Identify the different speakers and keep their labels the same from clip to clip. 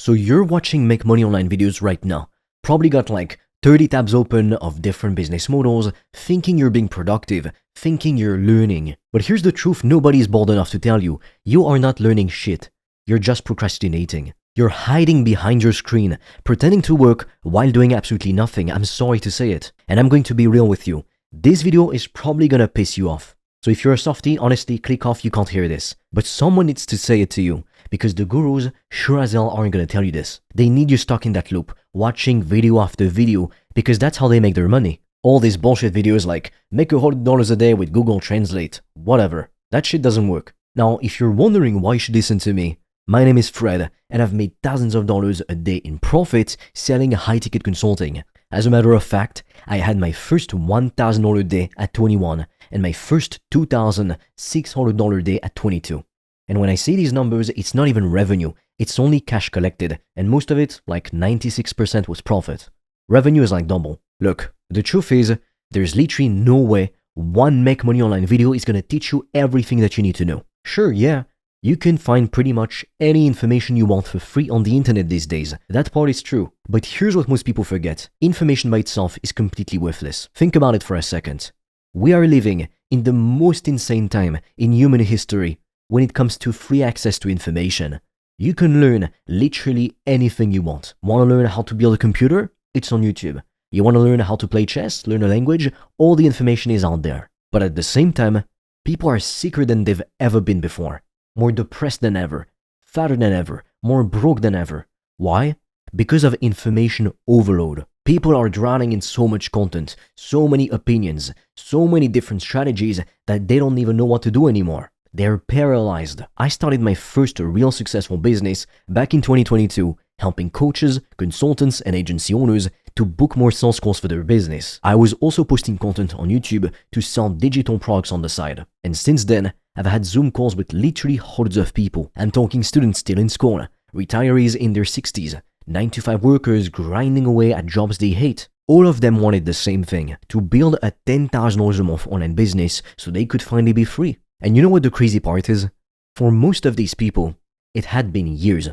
Speaker 1: So you're watching Make Money Online videos right now. Probably got like 30 tabs open of different business models, thinking you're being productive, thinking you're learning. But here's the truth nobody is bold enough to tell you. You are not learning shit. You're just procrastinating. You're hiding behind your screen, pretending to work while doing absolutely nothing. I'm sorry to say it. And I'm going to be real with you. This video is probably gonna piss you off. So if you're a softie, honestly, click off, you can't hear this. But someone needs to say it to you, because the gurus sure as hell aren't gonna tell you this. They need you stuck in that loop, watching video after video, because that's how they make their money. All these bullshit videos like, make $100 a day with Google Translate, whatever. That shit doesn't work. Now, if you're wondering why you should listen to me, my name is Fred, and I've made thousands of dollars a day in profit selling high-ticket consulting. As a matter of fact, I had my first $1,000 day at 21 and my first $2,600 day at 22. And when I say these numbers, it's not even revenue, it's only cash collected, and most of it, like 96%, was profit. Revenue is like double. Look, the truth is, there's literally no way one Make Money Online video is gonna teach you everything that you need to know. Sure, yeah, you can find pretty much any information you want for free on the internet these days. That part is true. But here's what most people forget. Information by itself is completely worthless. Think about it for a second. We are living in the most insane time in human history when it comes to free access to information. You can learn literally anything you want. Want to learn how to build a computer? It's on YouTube. You want to learn how to play chess, learn a language? All the information is out there. But at the same time, people are sicker than they've ever been before. More depressed than ever, fatter than ever, more broke than ever. Why? Because of information overload. People are drowning in so much content, so many opinions, so many different strategies that they don't even know what to do anymore. They're paralyzed. I started my first real successful business back in 2022, helping coaches, consultants, and agency owners to book more sales calls for their business. I was also posting content on YouTube to sell digital products on the side. And since then, I've had Zoom calls with literally hundreds of people. I'm talking students still in school, retirees in their 60s, 9-to-5 workers grinding away at jobs they hate. All of them wanted the same thing, to build a $10,000 a month online business so they could finally be free. And you know what the crazy part is? For most of these people, it had been years,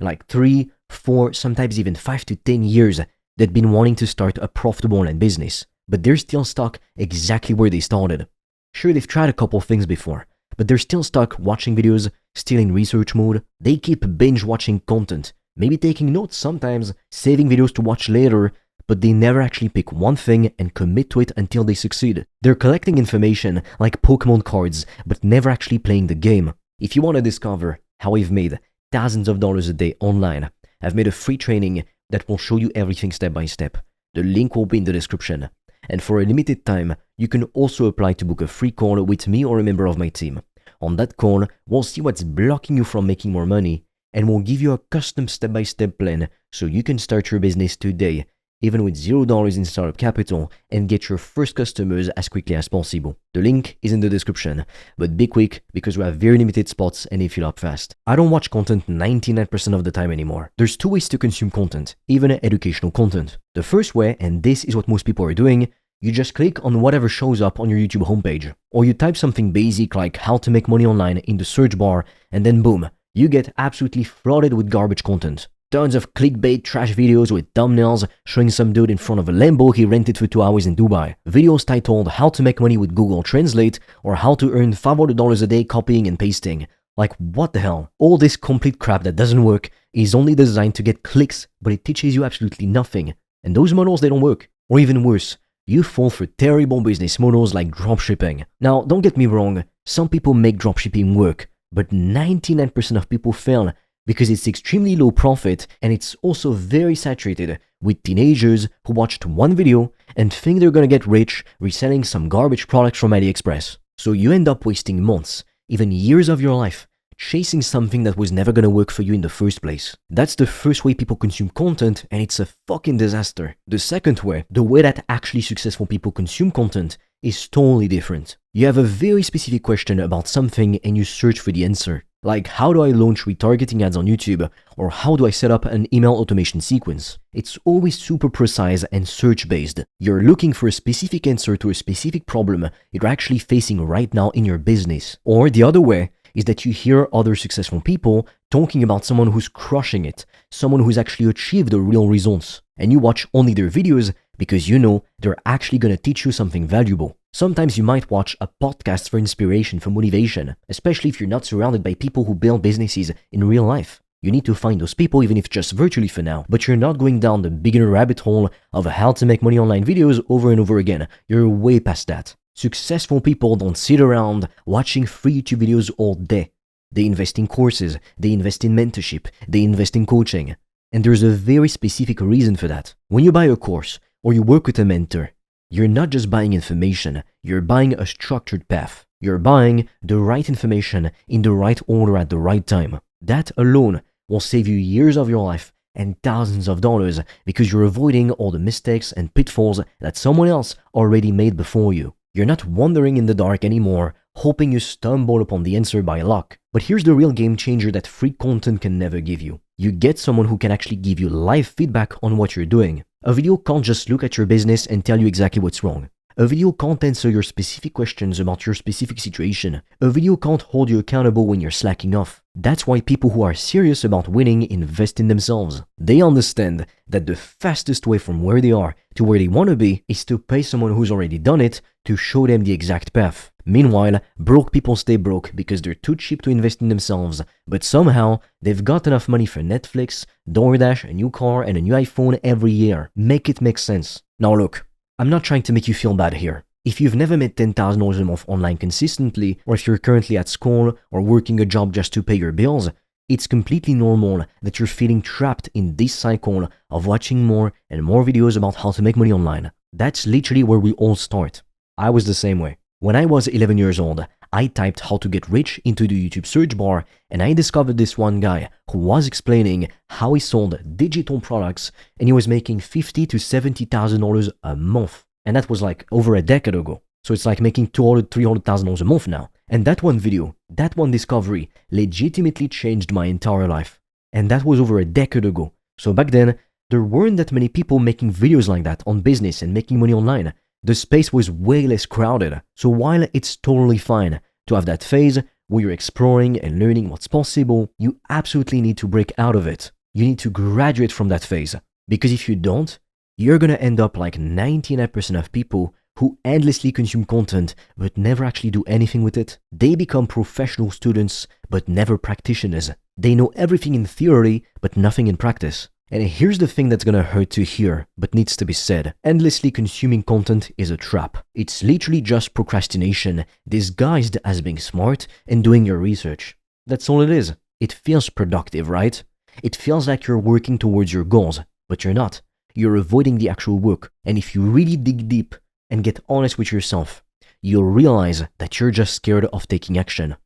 Speaker 1: like 3, 4, sometimes even 5 to 10 years they'd been wanting to start a profitable online business, but they're still stuck exactly where they started. Sure, they've tried a couple things before, but they're still stuck watching videos, still in research mode. They keep binge watching content, maybe taking notes sometimes, saving videos to watch later, but they never actually pick one thing and commit to it until they succeed. They're collecting information like Pokemon cards, but never actually playing the game. If you want to discover how I've made thousands of dollars a day online, I've made a free training that will show you everything step by step. The link will be in the description. And for a limited time, you can also apply to book a free call with me or a member of my team. On that call, we'll see what's blocking you from making more money, and we'll give you a custom step-by-step plan so you can start your business today, even with $0 in startup capital, and get your first customers as quickly as possible. The link is in the description, but be quick because we have very limited spots and they fill up fast. I don't watch content 99% of the time anymore. There's 2 ways to consume content, even educational content. The first way, and this is what most people are doing, you just click on whatever shows up on your YouTube homepage, or you type something basic like how to make money online in the search bar, and then boom, you get absolutely flooded with garbage content. Tons of clickbait trash videos with thumbnails showing some dude in front of a Lambo he rented for 2 hours in Dubai. Videos titled how to make money with Google Translate or how to earn $500 a day copying and pasting. Like what the hell? All this complete crap that doesn't work is only designed to get clicks, but it teaches you absolutely nothing. And those models, they don't work. Or even worse, you fall for terrible business models like dropshipping. Now, don't get me wrong, some people make dropshipping work, but 99% of people fail because it's extremely low profit and it's also very saturated with teenagers who watched one video and think they're gonna get rich reselling some garbage products from AliExpress. So you end up wasting months, even years of your life, chasing something that was never gonna work for you in the first place. That's the first way people consume content, and it's a fucking disaster. The second way, the way that actually successful people consume content, is totally different. You have a very specific question about something and you search for the answer. Like, how do I launch retargeting ads on YouTube? Or how do I set up an email automation sequence? It's always super precise and search-based. You're looking for a specific answer to a specific problem you're actually facing right now in your business. Or the other way is that you hear other successful people talking about someone who's crushing it, someone who's actually achieved the real results, and you watch only their videos because you know they're actually going to teach you something valuable. Sometimes you might watch a podcast for inspiration, for motivation, especially if you're not surrounded by people who build businesses in real life. You need to find those people, even if just virtually for now, but you're not going down the beginner rabbit hole of how to make money online videos over and over again. You're way past that. Successful people don't sit around watching free YouTube videos all day. They invest in courses, they invest in mentorship, they invest in coaching. And there's a very specific reason for that. When you buy a course or you work with a mentor, you're not just buying information, you're buying a structured path. You're buying the right information in the right order at the right time. That alone will save you years of your life and thousands of dollars because you're avoiding all the mistakes and pitfalls that someone else already made before you. You're not wandering in the dark anymore, hoping you stumble upon the answer by luck. But here's the real game changer that free content can never give you. You get someone who can actually give you live feedback on what you're doing. A video can't just look at your business and tell you exactly what's wrong. A video can't answer your specific questions about your specific situation. A video can't hold you accountable when you're slacking off. That's why people who are serious about winning invest in themselves. They understand that the fastest way from where they are to where they want to be is to pay someone who's already done it to show them the exact path. Meanwhile, broke people stay broke because they're too cheap to invest in themselves, but somehow they've got enough money for Netflix, DoorDash, a new car, and a new iPhone every year. Make it make sense. Now look, I'm not trying to make you feel bad here. If you've never made $10,000 a month online consistently, or if you're currently at school or working a job just to pay your bills, it's completely normal that you're feeling trapped in this cycle of watching more and more videos about how to make money online. That's literally where we all start. I was the same way. When I was 11 years old, I typed how to get rich into the YouTube search bar, and I discovered this one guy who was explaining how he sold digital products, and he was making $50,000 to $70,000 a month. And that was like over a decade ago. So it's like making $200,000, $300,000 a month now. And that one video, that one discovery legitimately changed my entire life. And that was over a decade ago. So back then, there weren't that many people making videos like that on business and making money online. The space was way less crowded. So while it's totally fine to have that phase where you're exploring and learning what's possible, you absolutely need to break out of it. You need to graduate from that phase. Because if you don't, you're gonna end up like 99% of people who endlessly consume content but never actually do anything with it. They become professional students but never practitioners. They know everything in theory but nothing in practice. And here's the thing that's gonna hurt to hear, but needs to be said. Endlessly consuming content is a trap. It's literally just procrastination, disguised as being smart and doing your research. That's all it is. It feels productive, right? It feels like you're working towards your goals, but you're not. You're avoiding the actual work. And if you really dig deep and get honest with yourself, you'll realize that you're just scared of taking action.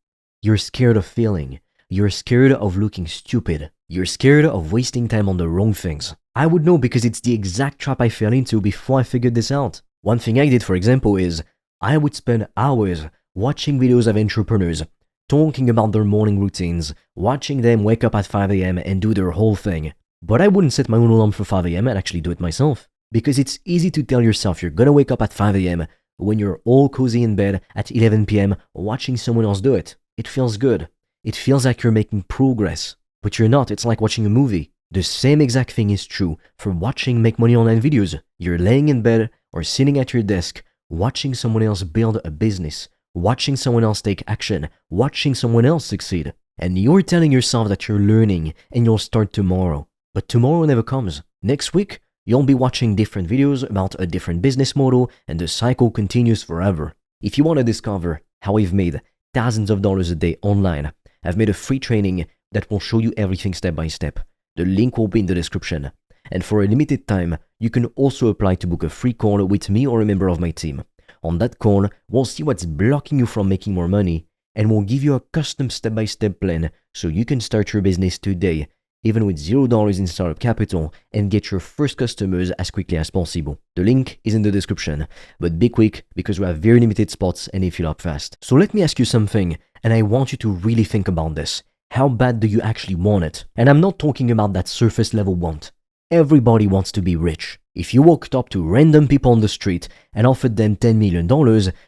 Speaker 1: You're scared of failing. You're scared of looking stupid. You're scared of wasting time on the wrong things. I would know because it's the exact trap I fell into before I figured this out. One thing I did, for example, is I would spend hours watching videos of entrepreneurs, talking about their morning routines, watching them wake up at 5 a.m. and do their whole thing. But I wouldn't set my own alarm for 5 a.m. and actually do it myself. Because it's easy to tell yourself you're gonna wake up at 5 a.m. when you're all cozy in bed at 11 p.m. watching someone else do it. It feels good. It feels like you're making progress. But you're not. It's like watching a movie. The same exact thing is true for watching Make Money Online videos. You're laying in bed or sitting at your desk, watching someone else build a business, watching someone else take action, watching someone else succeed. And you're telling yourself that you're learning and you'll start tomorrow. But tomorrow never comes. Next week, you'll be watching different videos about a different business model, and the cycle continues forever. If you want to discover how I've made thousands of dollars a day online, I've made a free training that will show you everything step by step. The link will be in the description. And for a limited time, you can also apply to book a free call with me or a member of my team. On that call, we'll see what's blocking you from making more money, and we'll give you a custom step-by-step plan so you can start your business today, even with $0 in startup capital, and get your first customers as quickly as possible. The link is in the description, but be quick because we have very limited spots and they fill up fast. So let me ask you something, and I want you to really think about this. How bad do you actually want it? And I'm not talking about that surface level want. Everybody wants to be rich. If you walked up to random people on the street and offered them $10 million,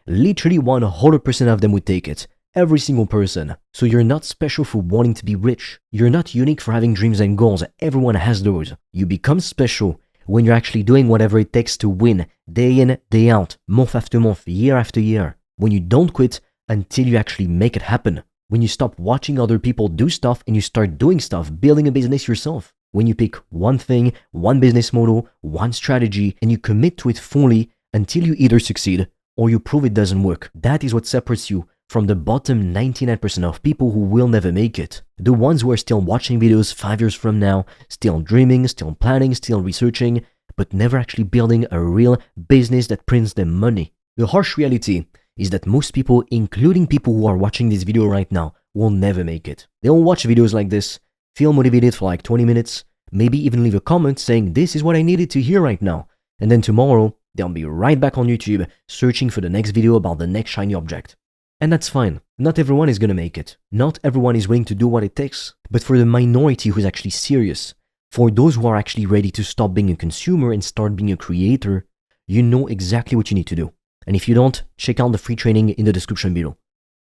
Speaker 1: literally 100% of them would take it. every single person. So you're not special for wanting to be rich. You're not unique for having dreams and goals. Everyone has those. You become special when you're actually doing whatever it takes to win, day in, day out, month after month, year after year. When you don't quit until you actually make it happen. When you stop watching other people do stuff and you start doing stuff, building a business yourself. When you pick one thing, one business model, one strategy, and you commit to it fully until you either succeed or you prove it doesn't work. That is what separates you from the bottom 99% of people who will never make it. The ones who are still watching videos 5 years from now, still dreaming, still planning, still researching, but never actually building a real business that prints them money. The harsh reality is that most people, including people who are watching this video right now, will never make it. They'll watch videos like this, feel motivated for like 20 minutes, maybe even leave a comment saying this is what I needed to hear right now, and then tomorrow they'll be right back on YouTube searching for the next video about the next shiny object. And that's fine. Not everyone is gonna make it. Not everyone is willing to do what it takes. But for the minority who's actually serious, for those who are actually ready to stop being a consumer and start being a creator, you know exactly what you need to do. And if you don't, check out the free training in the description below.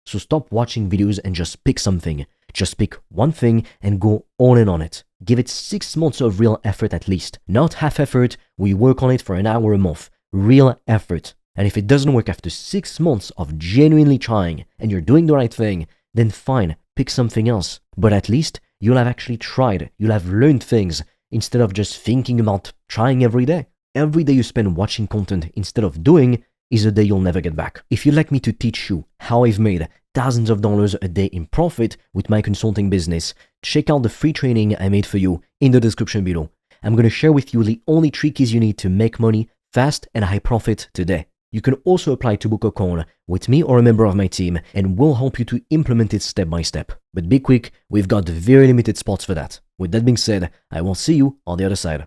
Speaker 1: So stop watching videos and just pick something. Just pick one thing and go all in on it. Give it 6 months of real effort at least. Not half effort, we work on it for an hour a month. Real effort. And if it doesn't work after 6 months of genuinely trying and you're doing the right thing, then fine, pick something else. But at least you'll have actually tried. You'll have learned things instead of just thinking about trying every day. Every day you spend watching content instead of doing is a day you'll never get back. If you'd like me to teach you how I've made thousands of dollars a day in profit with my consulting business, check out the free training I made for you in the description below. I'm going to share with you the only tricks you need to make money fast and high profit today. You can also apply to book a call with me or a member of my team, and we'll help you to implement it step by step. But be quick, we've got very limited spots for that. With that being said, I will see you on the other side.